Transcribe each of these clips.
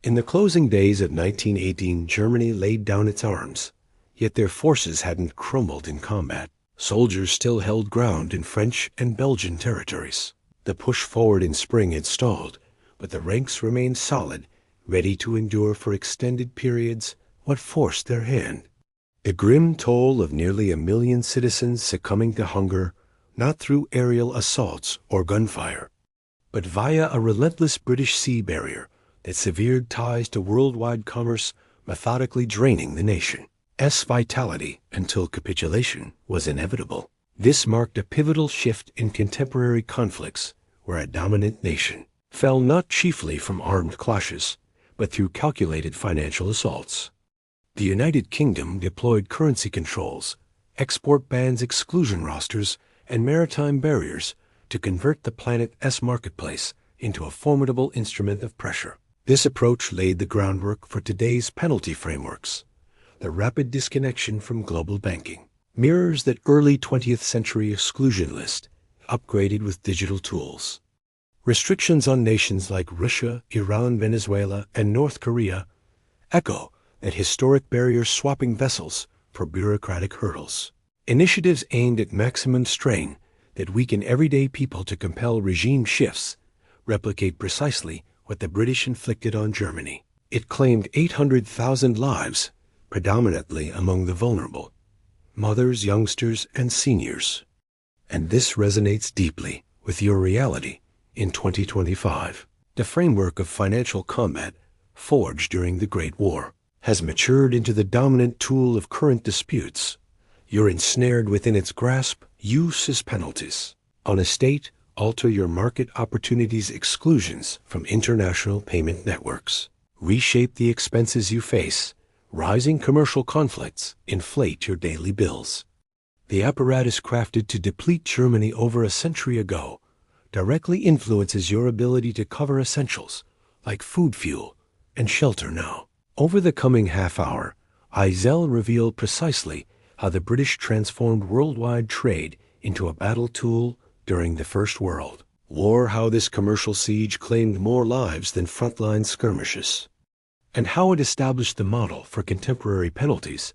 In the closing days of 1918, Germany laid down its arms, yet their forces hadn't crumbled in combat. Soldiers still held ground in French and Belgian territories. The push forward in spring had stalled, but the ranks remained solid, ready to endure for extended periods what forced their hand. A grim toll of nearly 1 million citizens succumbing to hunger, not through aerial assaults or gunfire, but via a relentless British sea barrier that severed ties to worldwide commerce, methodically draining the nation's vitality until capitulation was inevitable. This marked a pivotal shift in contemporary conflicts, where a dominant nation fell not chiefly from armed clashes, but through calculated financial assaults. The United Kingdom deployed currency controls, export bans, exclusion rosters, and maritime barriers to convert the planet's marketplace into a formidable instrument of pressure. This approach laid the groundwork for today's penalty frameworks. The rapid disconnection from global banking mirrors that early 20th century exclusion list, upgraded with digital tools. Restrictions on nations like Russia, Iran, Venezuela, and North Korea echo that historic barriers, swapping vessels for bureaucratic hurdles. Initiatives aimed at maximum strain that weaken everyday people to compel regime shifts replicate precisely what the British inflicted on Germany. It claimed 800,000 lives, predominantly among the vulnerable, mothers, youngsters, and seniors. And this resonates deeply with your reality in 2025. The framework of financial combat, forged during the Great War, has matured into the dominant tool of current disputes. You're ensnared within its grasp. Use as penalties on a state, alter your market opportunities, exclusions from international payment networks. Reshape the expenses you face. Rising commercial conflicts inflate your daily bills. The apparatus crafted to deplete Germany over a century ago directly influences your ability to cover essentials like food, fuel, and shelter now. Over the coming half hour, Eisel revealed precisely how the British transformed worldwide trade into a battle tool during the First World War, how this commercial siege claimed more lives than frontline skirmishes, and how it established the model for contemporary penalties.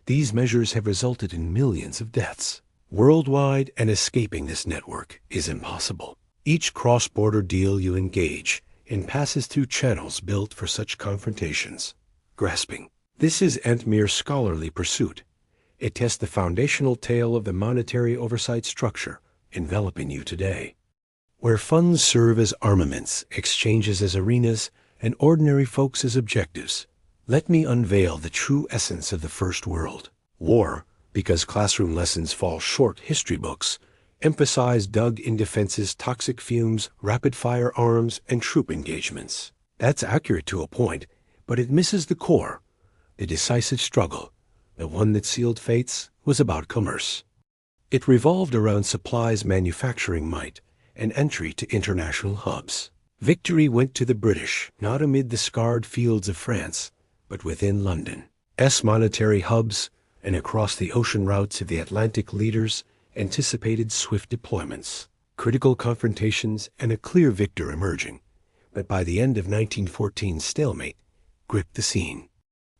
These measures have resulted in millions of deaths worldwide, and escaping this network is impossible. Each cross-border deal you engage in passes through channels built for such confrontations. Grasping this isn't mere scholarly pursuit. It tests the foundational tale of the monetary oversight structure enveloping you today, where funds serve as armaments, exchanges as arenas, and ordinary folks as objectives. Let me unveil the true essence of the First World War, because classroom lessons fall short. History books emphasize dug-in defenses, toxic fumes, rapid-fire arms, and troop engagements. That's accurate to a point, but it misses the core. The decisive struggle, the one that sealed fates, was about commerce. It revolved around supplies, manufacturing might, and entry to international hubs. Victory went to the British, not amid the scarred fields of France, but within London's monetary hubs and across the ocean routes of the Atlantic. Leaders anticipated swift deployments, critical confrontations, and a clear victor emerging. But by the end of 1914, stalemate gripped the scene.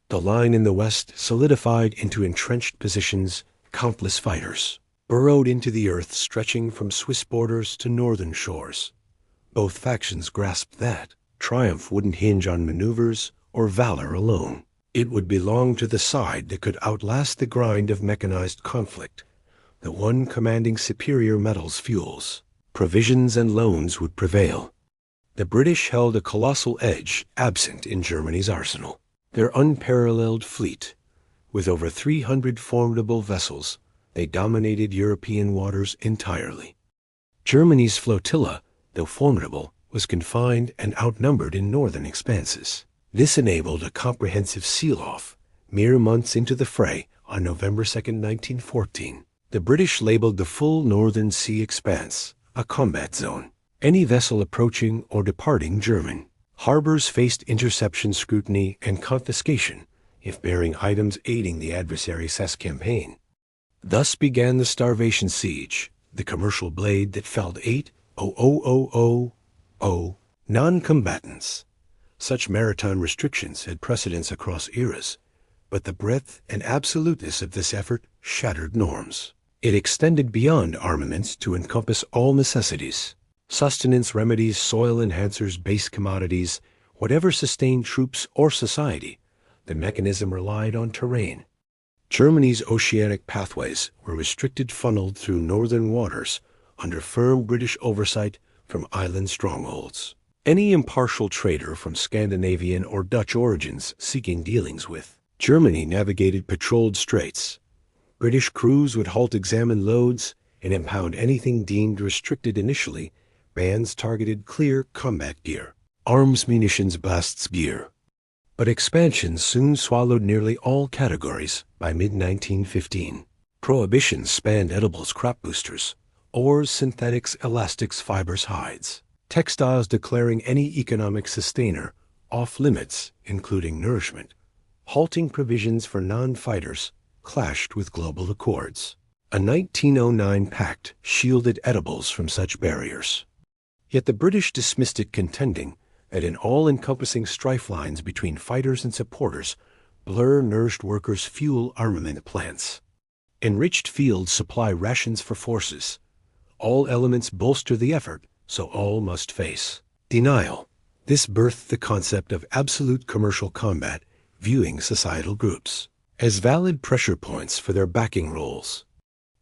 The line in the West solidified into entrenched positions. Countless fighters burrowed into the earth, stretching from Swiss borders to northern shores. Both factions grasped that triumph wouldn't hinge on maneuvers or valor alone. It would belong to the side that could outlast the grind of mechanized conflict, the one commanding superior metals, fuels, provisions, and loans would prevail. The British held a colossal edge absent in Germany's arsenal. Their unparalleled fleet, with over 300 formidable vessels, they dominated European waters entirely. Germany's flotilla, though formidable, was confined and outnumbered in northern expanses. This enabled a comprehensive seal-off mere months into the fray. On November 2, 1914, the British labeled the full northern sea expanse a combat zone. Any vessel approaching or departing German harbors faced interception, scrutiny, and confiscation if bearing items aiding the adversary's campaign. Thus began the starvation siege, the commercial blade that felled 8,000 non-combatants, Such maritime restrictions had precedence across eras, but the breadth and absoluteness of this effort shattered norms. It extended beyond armaments to encompass all necessities: sustenance remedies, soil enhancers, base commodities, whatever sustained troops or society. The mechanism relied on terrain. Germany's oceanic pathways were restricted, funneled through northern waters under firm British oversight from island strongholds. Any impartial trader from Scandinavian or Dutch origins seeking dealings with Germany navigated patrolled straits. British crews would halt, examine loads, and impound anything deemed restricted initially. Bans targeted clear combat gear, arms, munitions, blasts, gear. But expansion soon swallowed nearly all categories. By mid-1915, prohibitions spanned edibles, crop boosters, ores, synthetics, elastics, fibers, hides, textiles, declaring any economic sustainer off limits, including nourishment. Halting provisions for non-fighters clashed with global accords. A 1909 pact shielded edibles from such barriers. Yet the British dismissed it, contending that in all-encompassing strife lines between fighters and supporters blur nourished workers, fuel armament plants. Enriched fields supply rations for forces. All elements bolster the effort, so all must face denial. This birthed the concept of absolute commercial combat, viewing societal groups as valid pressure points for their backing roles.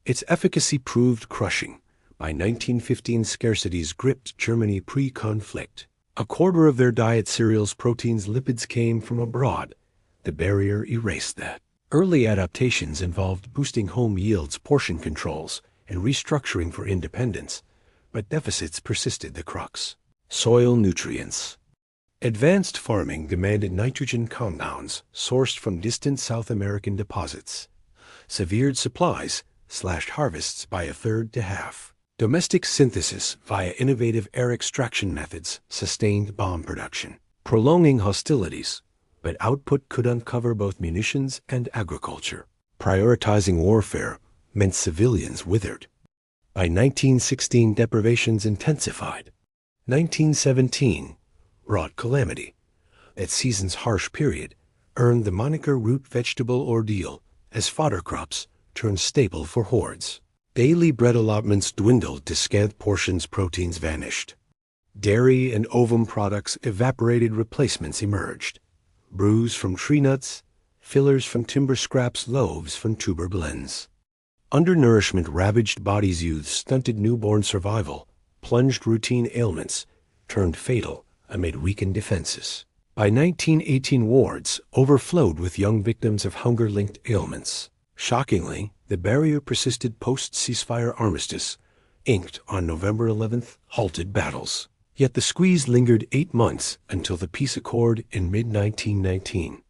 Its efficacy proved crushing. By 1915, scarcities gripped Germany pre-conflict. A quarter of their diet, cereals, proteins, lipids, came from abroad. The barrier erased that. Early adaptations involved boosting home yields, portion controls, and restructuring for independence, but deficits persisted. The crux: soil nutrients. Advanced farming demanded nitrogen compounds sourced from distant South American deposits. Severed supplies slashed harvests by a third to half. Domestic synthesis via innovative air extraction methods sustained bomb production, prolonging hostilities, but output could uncover both munitions and agriculture. Prioritizing warfare meant civilians withered. By 1916, deprivations intensified. 1917 brought calamity. That season's harsh period earned the moniker root vegetable ordeal, as fodder crops turned staple for hordes. Daily bread allotments dwindled to scant portions, proteins vanished. Dairy and ovum products evaporated, replacements emerged. Brews from tree nuts, fillers from timber scraps, loaves from tuber blends. Undernourishment ravaged bodies, youth, stunted newborn survival, plunged routine ailments, turned fatal amid weakened defenses. By 1918, wards overflowed with young victims of hunger-linked ailments. Shockingly, the barrier persisted post-ceasefire armistice, inked on November 11th, halted battles. Yet the squeeze lingered 8 months until the peace accord in mid-1919.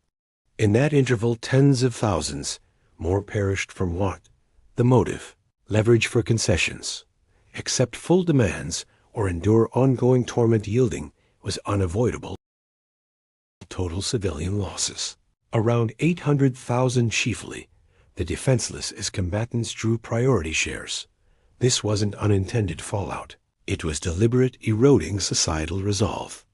In that interval, tens of thousands more perished from want. The motive: leverage for concessions. Accept full demands or endure ongoing torment. Yielding was unavoidable. Total civilian losses: around 800,000, chiefly the defenseless, as combatants drew priority shares. This wasn't unintended fallout. It was deliberate, eroding societal resolve.